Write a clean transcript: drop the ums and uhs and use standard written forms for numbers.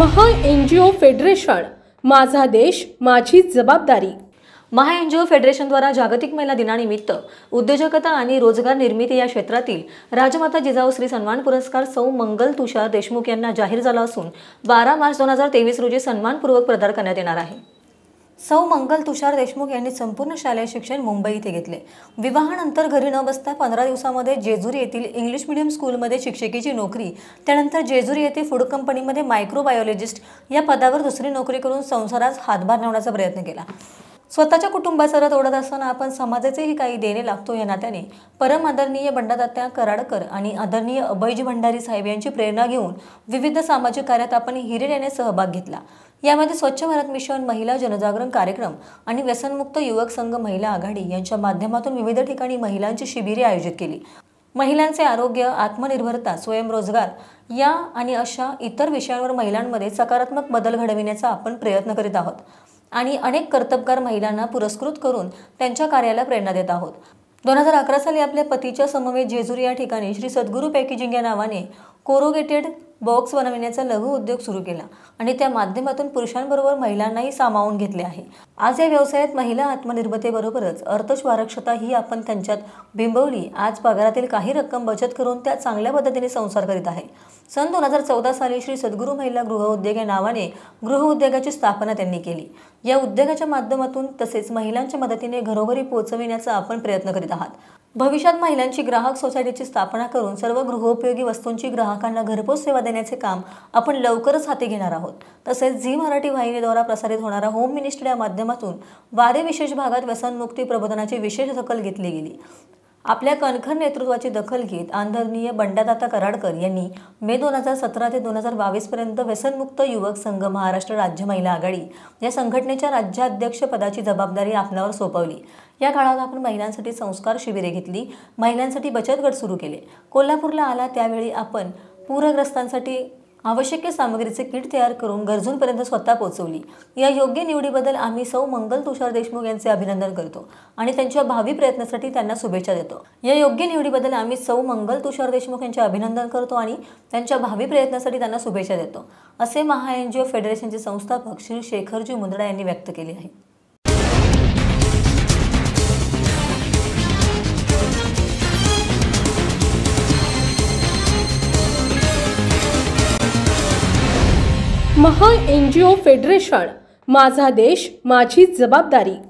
महा NGO federation, माझा देश माझी जबाबदारी। महा एनजीओ फेडरेशनद्वारा जागतिक महिला दिनानिमित्त उद्योजकता आणि रोजगार निर्मिती या क्षेत्रातील राजमाता जिजाऊ श्री सन्मान पुरस्कार सौ मंगल तुषार देशमुख यांना जाहीर झाला असून 12 मार्च 2023 रोजी सन्मानपूर्वक प्रदान करण्यात येणार आहे। सौ मंगल तुषार देशमुख यांनी संपूर्ण शालेय शिक्षण मुंबई येथे घेतले। विवाहानंतर घरी न बसता 15 दिवसांमध्ये जेजुरी येथील इंग्लिश मीडियम स्कूलमध्ये शिक्षकीची नोकरी, त्यानंतर जेजुरी येथे फूड कंपनीमध्ये मायक्रोबायोलॉजिस्ट या पदावर दुसरी नोकरी करून संसारास हातभार लावण्याचा प्रयत्न केला। स्वतःच्या कुटुंबाचा रथ ओढत असताना आपण समाजाचेही काही देणे लागतो या नात्याने परम आदरणीय बंडातात्या कराडकर आणि आदरणीय अभयजी भंडारी साहेब यांची प्रेरणा घेऊन विविध सामाजिक कार्यात आपण हिरिरीने सहभाग घेतला। यामध्ये स्वच्छ भारत मिशन, महिला जनजागरण कार्यक्रम आणि व्यसनमुक्त युवक संघ महिला आघाडी यांच्या माध्यमातून विविध ठिकाणी महिलांची शिबिरे आयोजित केली। महिलांचे आरोग्य, आत्मनिर्भरता, स्वयंरोजगार या आणि अशा इतर विषयांवर महिलांमध्ये सकारात्मक बदल घडविण्याचा आपण प्रयत्न करीत आहोत आणि अनेक कर्तबगार महिलांना पुरस्कृत करून त्यांच्या कार्याला प्रेरणा देत आहोत। 2011 साली आपल्या पतीच्या समवेत जेजुरी या ठिकाणी श्री सद्गुरू पॅकेजिंग या नावाने कोरोगेटेड बॉक्स बनविण्याचा लघु उद्योग सुरू केला आणि त्या माध्यमातून पुरुषांबरोबर महिलांनाही सामावून घेतले आहे। आज या व्यवसायात महिला आत्मनिर्भरतेबरोबरच अर्थस्वारक्षता ही आपण त्यांच्यात बिंबवली। आज पगारातील काही रक्कम बचत करून त्या चांगल्या पद्धतीने संसार करीत आहे। सन 2014 साली श्री सद्गुरू महिला गृह उद्योग या नावाने गृह उद्योगाची स्थापना त्यांनी केली। या उद्योगाच्या माध्यमातून तसेच महिलांच्या मदतीने घरोघरी पोहोचविण्याचा आपण प्रयत्न करीत आहात। भविष्यात महिलांची ग्राहक सोसायटीची स्थापना करून सर्व गृहोपयोगी वस्तूंची ग्राहकांना घरपोच सेवा देण्याचे काम आपण लवकरच हाती घेणार आहोत। तसेच झी मराठी वाहिनीद्वारा प्रसारित होणारा होम मिनिस्टर या माध्यमातून वारे विशेष भागात व्यसनमुक्ती प्रबोधनाची विशेष दखल घेतली गेली। आपल्या कणखर नेतृत्वाची दखल घेत आदरणीय बंडातात्या कराडकर यांनी मे 2017 ते 2022 पर्यंत व्यसनमुक्त युवक संघ महाराष्ट्र राज्य महिला आघाडी या संघटनेच्या राज्याध्यक्ष पदाची जबाबदारी आपल्यावर सोपवली। या काळात आपण महिलांसाठी संस्कार शिबिरे घेतली, महिलांसाठी बचत गट सुरू केले। कोल्हापूरला आला त्यावेळी आपण पूरग्रस्तांसाठी आवश्यक सामग्रीचे किट तयार करून गरजूंपर्यंत स्वतः पोहोचवली। या योग्य निवडीबद्दल आम्ही सौ मंगल तुषार देशमुख यांचे अभिनंदन करतो आणि त्यांच्या भावी प्रयत्नासाठी त्यांना शुभेच्छा देतो। या योग्य निवडीबद्दल आम्ही सौ मंगल तुषार देशमुख यांचे अभिनंदन करतो आणि त्यांच्या भावी प्रयत्नासाठी त्यांना शुभेच्छा देतो, असे महा एनजीओ फेडरेशनचे संस्थापक श्री शेखरजी मुंदडा यांनी व्यक्त केले आहे। महा एनजीओ फेडरेशन, माझा देश माझी जबाबदारी।